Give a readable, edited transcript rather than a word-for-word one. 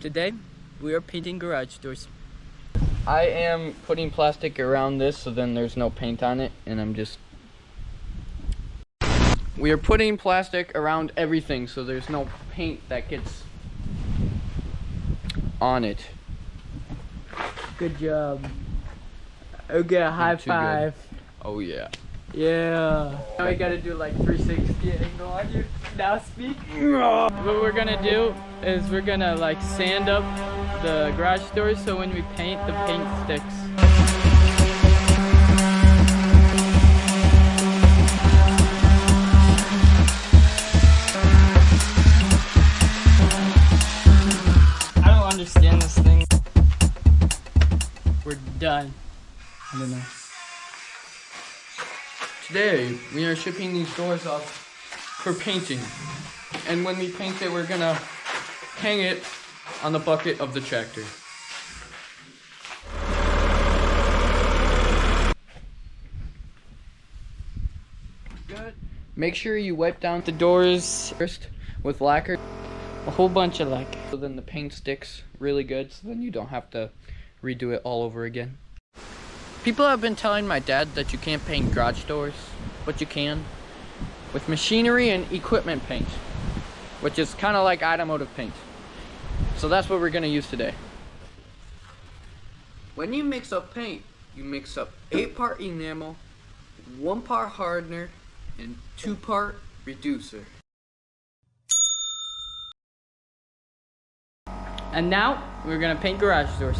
Today, we are painting garage doors. I am putting plastic around this so then there's no paint on it, and we are putting plastic around everything so there's no paint that gets on it. Good job. Okay, high five. Oh yeah. Yeah. Now we gotta do like 360 angle on you. Now speak. What we're gonna do is we're gonna like sand up the garage doors so when we paint, the paint sticks. I don't understand this thing. We're done. I don't know. Today, we are shipping these doors off for painting. And when we paint it, we're gonna hang it on the bucket of the tractor. Good. Make sure you wipe down the doors first with lacquer. A whole bunch of lacquer. So then the paint sticks really good, so then you don't have to redo it all over again. People have been telling my dad that you can't paint garage doors, but you can with machinery and equipment paint, which is kind of like automotive paint. So that's what we're going to use today. When you mix up paint, you mix up 8-part enamel, 1-part hardener, and 2-part reducer. And now we're gonna paint garage doors.